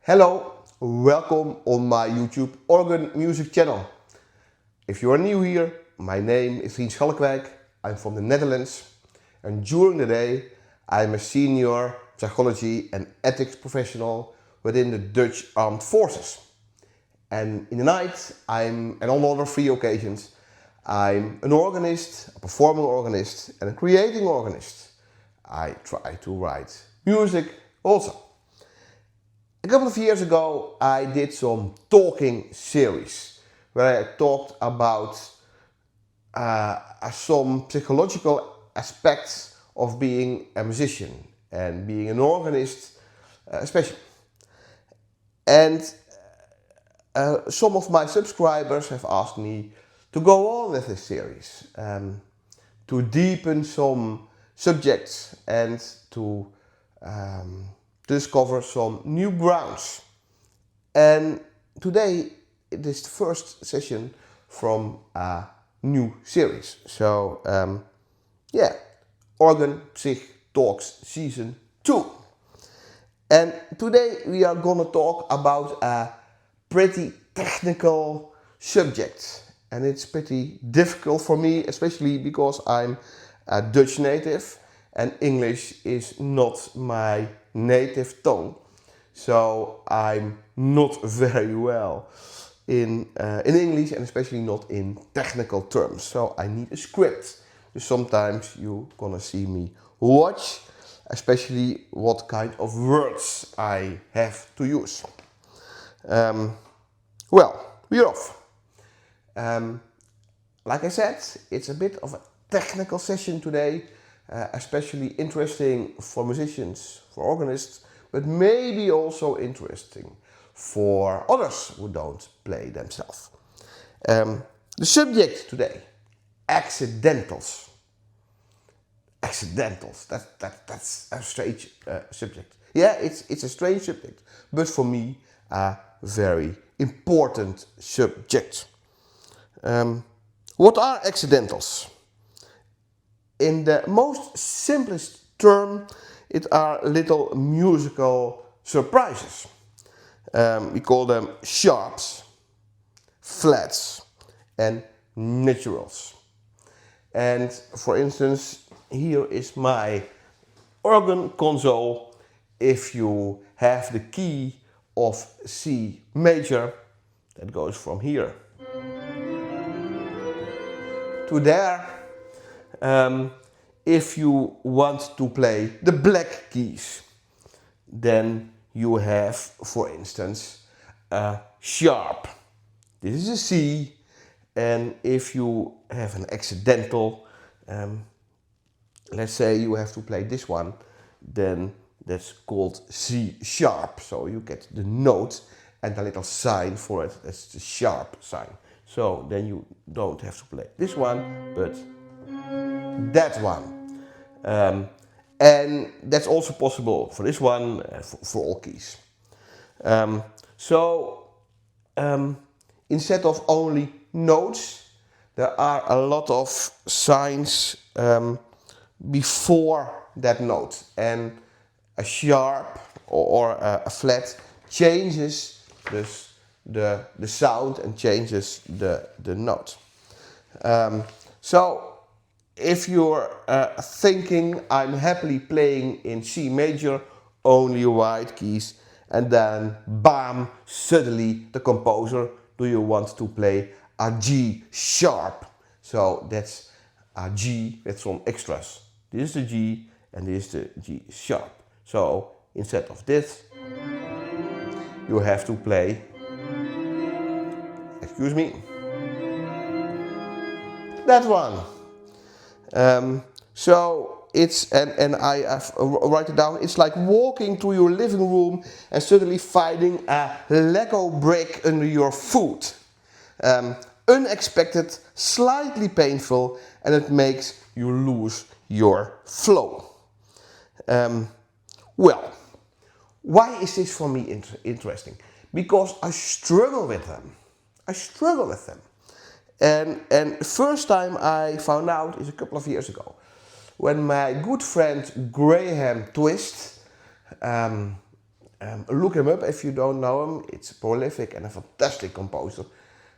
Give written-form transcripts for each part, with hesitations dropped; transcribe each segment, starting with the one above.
Hello, welcome on my YouTube organ music channel. If you are new here, my name is Rien. I'm from the Netherlands, and during the day I'm a senior psychology and ethics professional within the Dutch Armed Forces. And in the night, and on other free occasions, I'm an organist, a performing organist and a creating organist. I try to write music also. A couple of years ago I did some talking series where I talked about some psychological aspects of being a musician and being an organist especially. And some of my subscribers have asked me to go on with this series, to deepen some subjects and to discover some new grounds. And today it is the first session from a new series. So Organ Psych Talks Season 2. And today we are gonna talk about a pretty technical subject. And it's pretty difficult for me, especially because I'm a Dutch native and English is not my native tongue. So I'm not very well in English and especially not in technical terms. So I need a script. So sometimes you're gonna see me watch, especially what kind of words I have to use. We're off. Like I said, it's a bit of a technical session today, especially interesting for musicians, for organists, but maybe also interesting for others who don't play themselves. The subject today, accidentals. Accidentals, that's a strange subject. Yeah, it's a strange subject, but for me a very important subject. What are accidentals? In the most simplest term, it are little musical surprises. We call them sharps, flats and naturals. And for instance, here is my organ console. If you have the key of C major, that goes from here to there. If you want to play the black keys, then you have, for instance, a sharp. This is a C, and if you have an accidental, let's say you have to play this one, then that's called C sharp. So you get the note and a little sign for it, that's the sharp sign. So then you don't have to play this one, but that one. And that's also possible for this one, for all keys. Instead of only notes, there are a lot of signs before that note. And a sharp or a flat changes the sound and changes the note. So if you're thinking I'm happily playing in C major, only white keys, and then bam, suddenly the composer, do you want to play a G sharp? So that's a G with some extras. This is the G and this is the G sharp. So instead of this, you have to play, excuse me, that one. So it's, and I have write it down, it's like walking to your living room and suddenly finding a Lego brick under your foot. Unexpected, slightly painful, and it makes you lose your flow. Why is this for me interesting? Because I struggle with them. And first time I found out is a couple of years ago, when my good friend Graham Twist Look him up if you don't know him. It's prolific and a fantastic composer.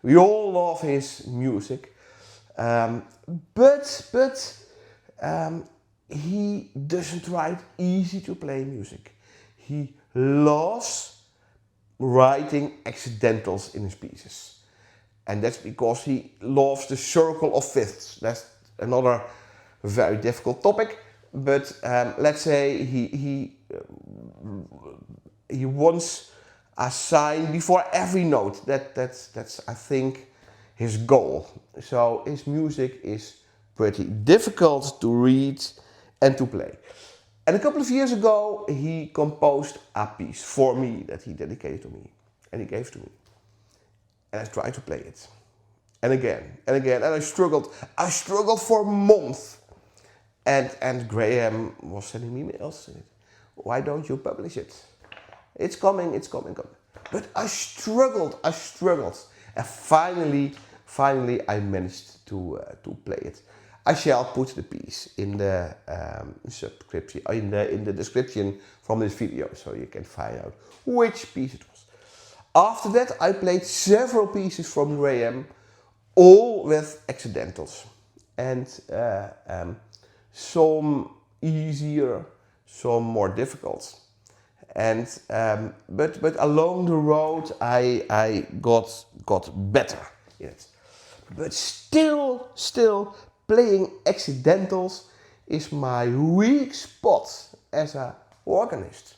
We all love his music. But he doesn't write easy to play music. He loves writing accidentals in his pieces. And that's because he loves the circle of fifths. That's another very difficult topic. But let's say he wants a sign before every note. That's I think his goal. So his music is pretty difficult to read and to play. And a couple of years ago he composed a piece for me that he dedicated to me and he gave to me. And I tried to play it. And again and again, and I struggled. I struggled for months. And Graham was sending me emails. Why don't you publish it? It's coming. But I struggled. And finally I managed to play it. I shall put the piece in the subscription, in the description from this video, so you can find out which piece it was. After that I played several pieces from Graham, all with accidentals. And some easier, some more difficult. And but along the road I got better in it. But still playing accidentals is my weak spot as an organist.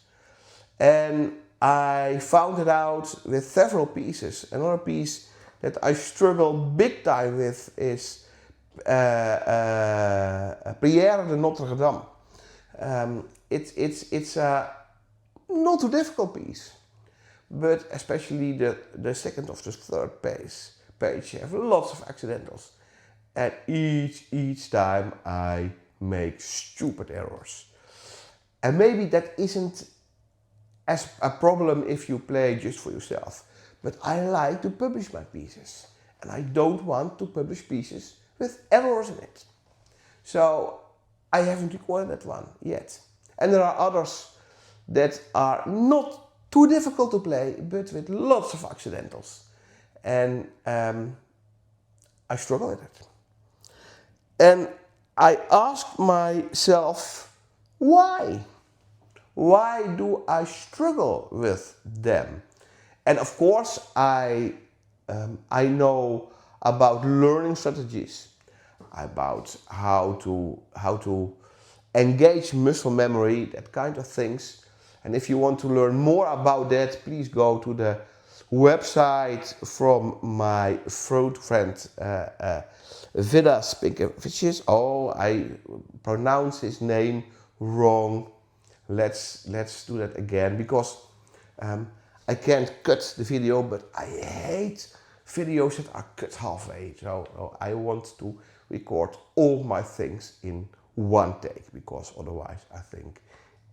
And I found it out with several pieces. Another piece that I struggle big time with is Prière de Notre Dame. It's a not too difficult piece, but especially the second of the third page you have lots of accidentals, and each time I make stupid errors. And maybe that isn't as a problem if you play just for yourself, but I like to publish my pieces, and I don't want to publish pieces with errors in it. So I haven't recorded that one yet. And there are others that are not too difficult to play, but with lots of accidentals. And I struggle with it. And I ask myself, why? Why do I struggle with them? And of course, I know about learning strategies, about how to engage muscle memory, that kind of things. And if you want to learn more about that, please go to the website from my fruit friend Vidas Pinkevicius. Oh, I pronounce his name wrong. Let's do that again, because I can't cut the video, but I hate videos that are cut halfway. So I want to record all my things in one take, because otherwise I think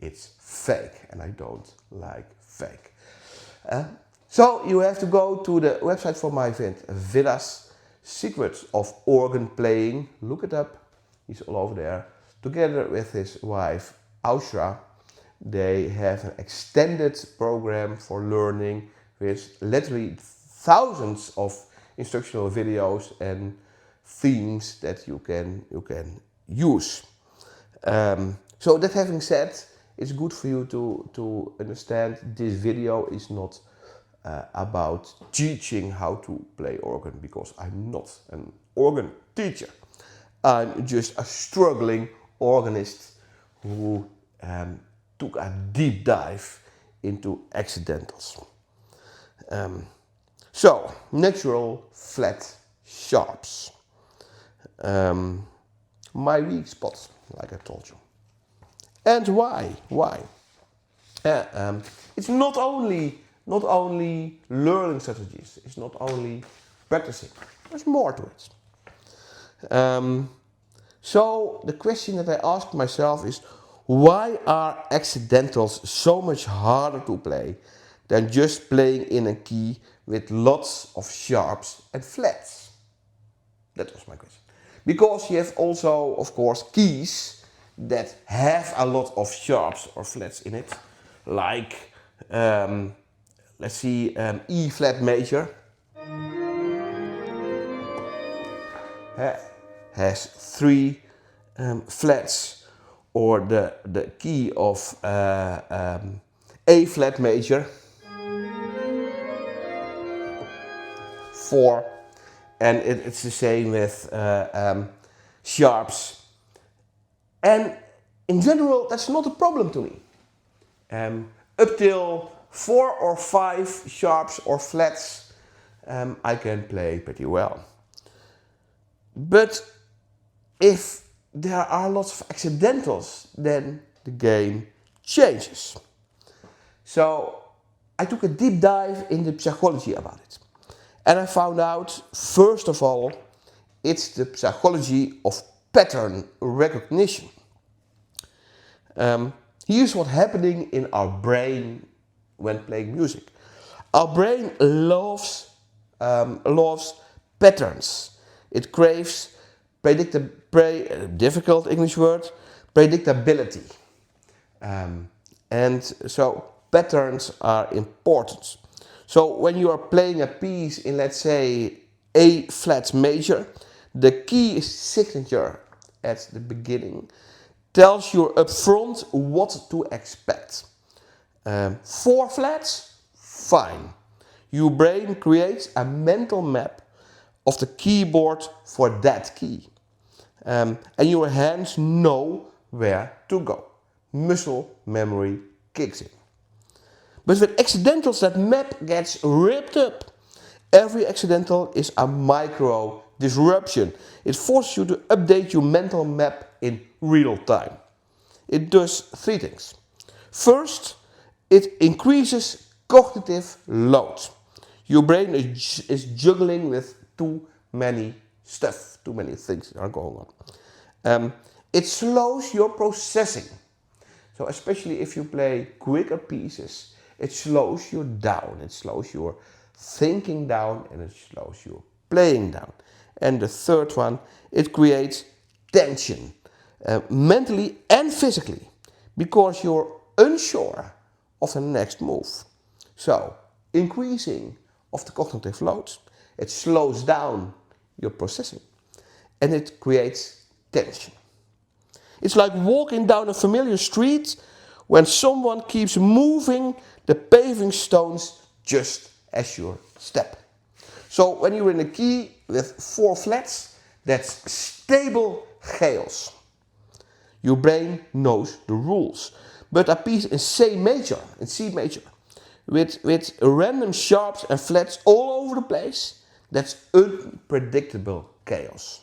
it's fake, and I don't like fake. So you have to go to the website for my friend Vidas, Secrets of Organ Playing. Look it up. He's all over there. Together with his wife Ausra, they have an extended program for learning with literally thousands of instructional videos and themes that you can use. So that having said, it's good for you to understand this video is not about teaching how to play organ, because I'm not an organ teacher. I'm just a struggling organist who took a deep dive into accidentals. So, natural flat sharps. My weak spot, like I told you. And why? Why? It's not only learning strategies. It's not only practicing. There's more to it. So the question that I ask myself is, why are accidentals so much harder to play than just playing in a key with lots of sharps and flats? That was my question. Because you have also, of course, keys that have a lot of sharps or flats in it, like let's see, E flat major has three flats, or the key of A flat major, 4, and it's the same with sharps. And in general, that's not a problem to me. Up till 4 or 5 sharps or flats, I can play pretty well. But if there are lots of accidentals, then the game changes. So I took a deep dive in the psychology about it. And I found out, first of all, it's the psychology of pattern recognition. Here's what's happening in our brain when playing music. Our brain loves patterns. It craves difficult English word, predictability. And so patterns are important. So when you are playing a piece in, let's say, A flat major, the key signature at the beginning tells you up front what to expect. 4 flats, fine. Your brain creates a mental map of the keyboard for that key. And your hands know where to go. Muscle memory kicks in. But with accidentals, that map gets ripped up. Every accidental is a micro disruption. It forces you to update your mental map in real time. It does 3 things. First, it increases cognitive load. Your brain is juggling with too many things are going on. It slows your processing. So especially if you play quicker pieces, it slows you down. It slows your thinking down, and it slows your playing down. And the third one, it creates tension, mentally and physically, because you're unsure of the next move. So increasing of the cognitive load, it slows down your processing, and it creates tension. It's like walking down a familiar street when someone keeps moving the paving stones just as you step. So when you're in a key with 4 flats, that's stable chaos. Your brain knows the rules. But a piece in C major, with random sharps and flats all over the place, that's unpredictable chaos.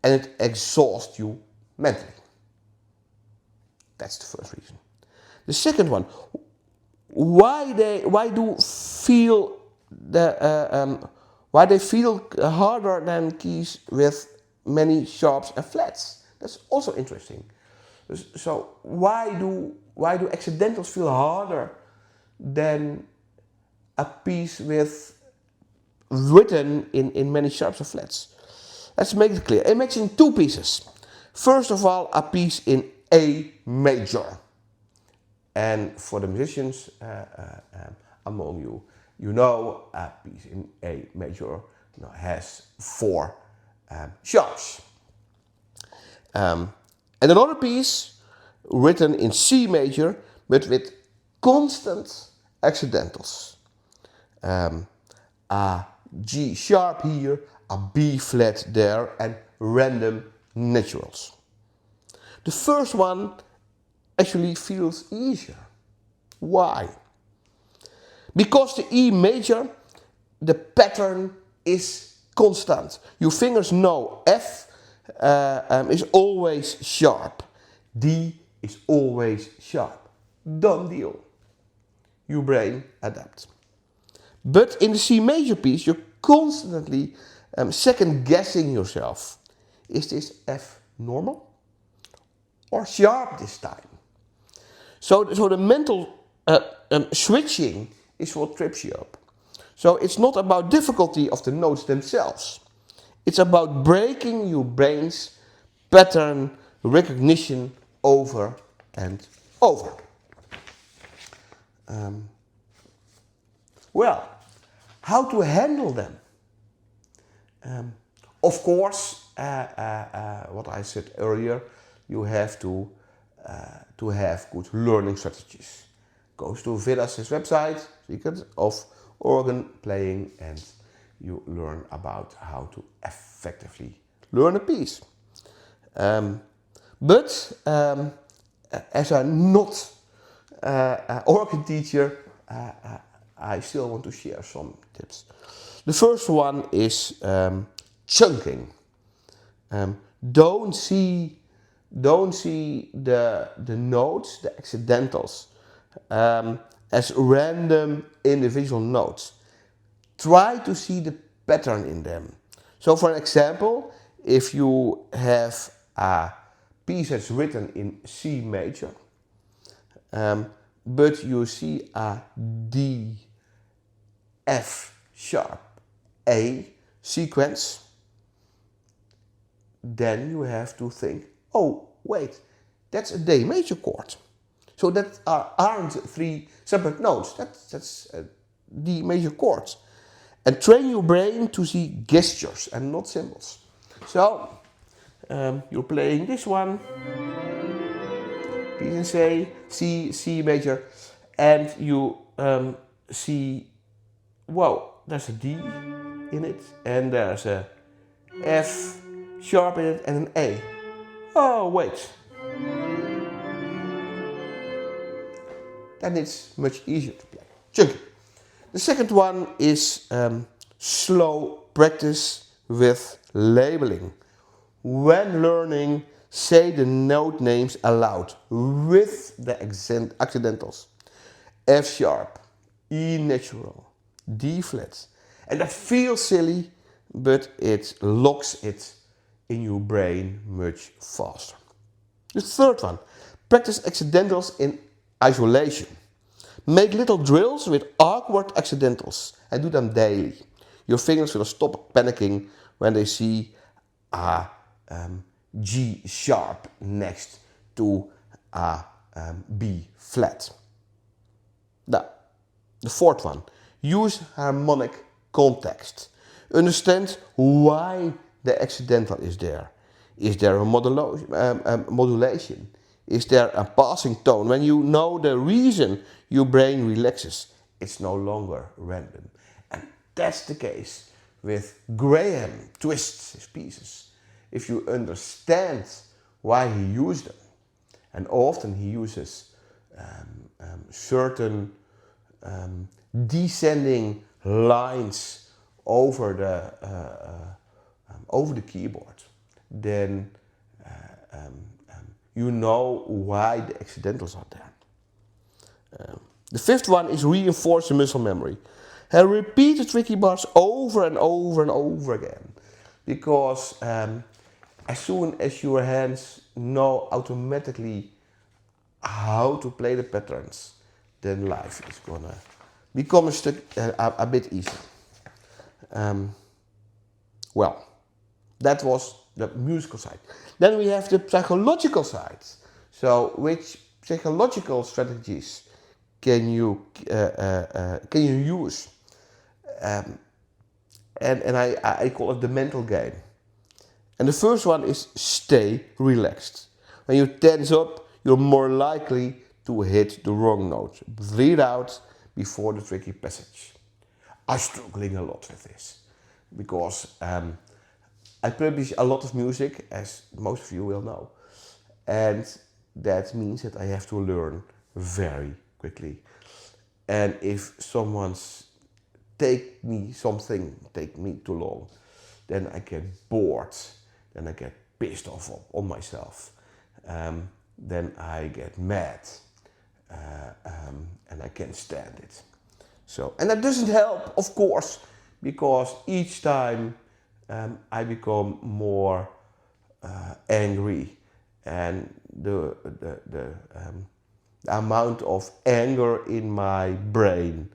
And it exhausts you mentally. That's the first reason. The second one, why they feel harder than keys with many sharps and flats. That's also interesting. So why do accidentals feel harder than a piece with written in many sharps and flats? Let's make it clear. Imagine 2 pieces. First of all, a piece in A major. And for the musicians among you, you know a piece in A major has 4 sharps. And another piece written in C major, but with constant accidentals. A G sharp here, a B flat there, and random naturals. The first one actually feels easier. Why? Because the E major, the pattern is constant. Your fingers know F is always sharp. D is always sharp. Done deal. Your brain adapts. But in the C major piece, you're constantly second guessing yourself. Is this F normal or sharp this time? So the mental switching is what trips you up. So it's not about difficulty of the notes themselves. It's about breaking your brain's pattern recognition over and over. Well, how to handle them? Of course, what I said earlier, you have to have good learning strategies. Go to Villas' website, Secret of Organ Playing, and you learn about how to effectively learn a piece. But as I'm not an organ teacher, I still want to share some tips. The first one is chunking. Don't see the notes, the accidentals, as random individual notes. Try to see the pattern in them. So for example, if you have a piece that's written in C major, but you see a D, F sharp, A sequence, then you have to think, oh wait, that's a D major chord. So that aren't three separate notes, that's D major chords. And train your brain to see gestures and not symbols. So you're playing this one, B and C major, and you see, whoa, there's a D in it, and there's a F sharp in it, and an A. Oh, wait. Then it's much easier to play. Chunky. The second one is slow practice with labeling. When learning, say the note names aloud with the accidentals. F sharp, E natural, D flat. And that feels silly, but it locks it in your brain much faster. The third one, practice accidentals in isolation. Make little drills with awkward accidentals and do them daily. Your fingers will stop panicking when they see a G sharp next to a B flat. Now, the fourth one, use harmonic context. Understand why the accidental is there. Is there a modulation? Is there a passing tone? When you know the reason, your brain relaxes. It's no longer random. And that's the case with Graham twists his pieces. If you understand why he used them, and often he uses certain descending lines over the keyboard, then you know why the accidentals are there. The fifth one is reinforce the muscle memory. And repeat the tricky bars over and over and over again. Because as soon as your hands know automatically how to play the patterns, then life is gonna become a bit easier. Well, that was the musical side. Then we have the psychological side. So, which psychological strategies can you use? And I call it the mental game. And the first one is stay relaxed. When you tense up, you're more likely to hit the wrong note. Breathe out before the tricky passage. I'm struggling a lot with this because I publish a lot of music, as most of you will know, and that means that I have to learn very quickly. And if someone's take me too long, then I get bored, then I get pissed off on myself, then I get mad, and I can't stand it. So, and that doesn't help, of course, because each time I become more angry, and the amount of anger in my brain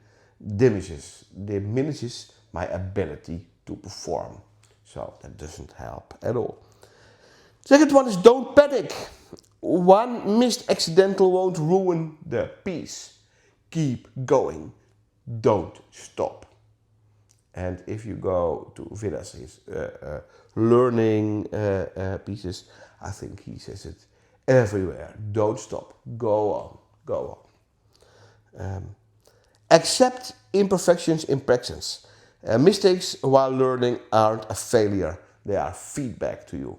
diminishes my ability to perform. So that doesn't help at all. Second one is don't panic. One missed accidental won't ruin the piece. keep going. Don't stop. And if you go to Vidas, his learning pieces, I think he says it everywhere. Don't stop. Go on. Go on. Accept imperfections in practice. Mistakes while learning aren't a failure. They are feedback to you.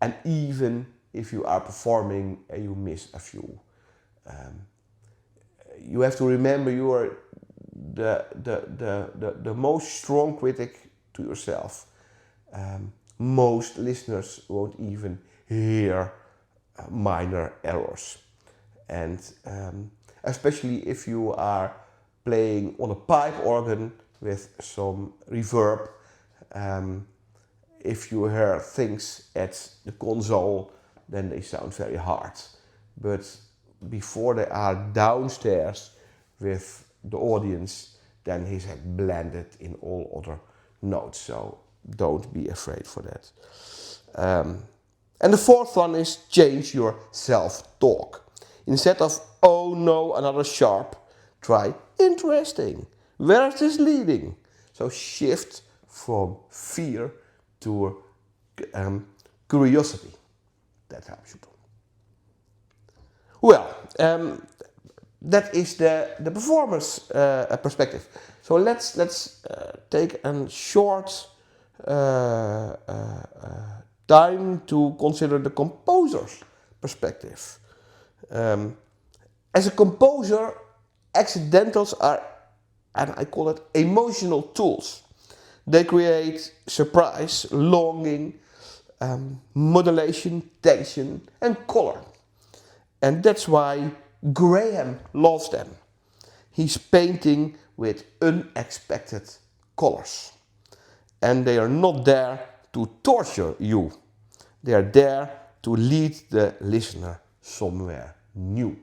And even if you are performing and you miss a few, you have to remember you are the most strong critic to yourself. Most listeners won't even hear minor errors. And especially if you are playing on a pipe organ with some reverb, if you hear things at the console, then they sound very hard. But before they are downstairs with the audience, then he's blended in all other notes. So don't be afraid for that. And the fourth one is change your self-talk. Instead of, oh no, another sharp, try interesting. Where is this leading? So shift from fear to curiosity. That helps you too. Well, that is the performer's perspective. So let's take a short time to consider the composer's perspective. As a composer, accidentals are, and I call it, emotional tools. They create surprise, longing, modulation, tension, and color. And that's why Graham loves them. He's painting with unexpected colors. And they are not there to torture you. They are there to lead the listener somewhere new.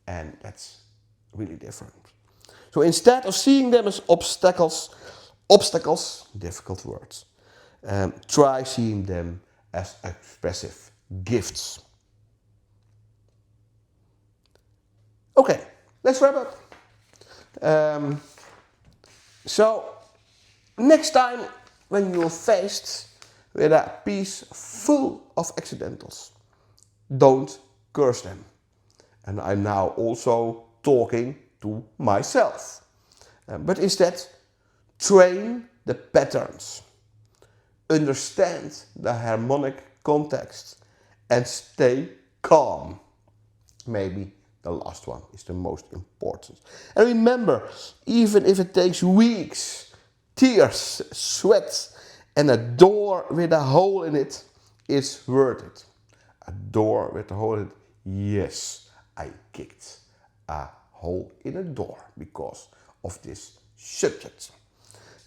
And that's really different. So instead of seeing them as obstacles, difficult words, try seeing them as expressive gifts. Okay, let's wrap up. So, next time when you're faced with a piece full of accidentals, don't curse them. And I'm now also talking to myself. But instead, train the patterns, understand the harmonic context, and stay calm. Maybe the last one is the most important. And remember, even if it takes weeks, tears, sweat, and a door with a hole in it, it's worth it. A door with a hole in it, yes, I kicked a hole in a door because of this subject.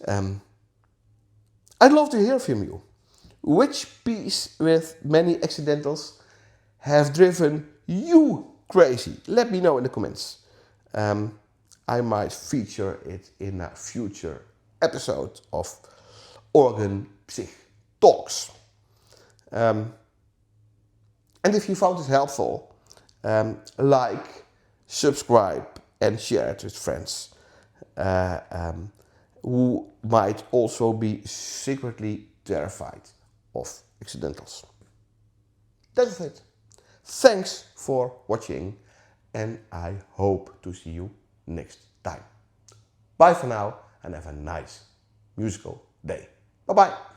I'd love to hear from you. Which piece with many accidentals have driven you crazy? Let me know in the comments. I might feature it in a future episode of Organ Psych Talks. And if you found it helpful, like, subscribe and share it with friends who might also be secretly terrified of accidentals. That's it. Thanks for watching, and I hope to see you next time. Bye for now, and have a nice musical day. Bye-bye.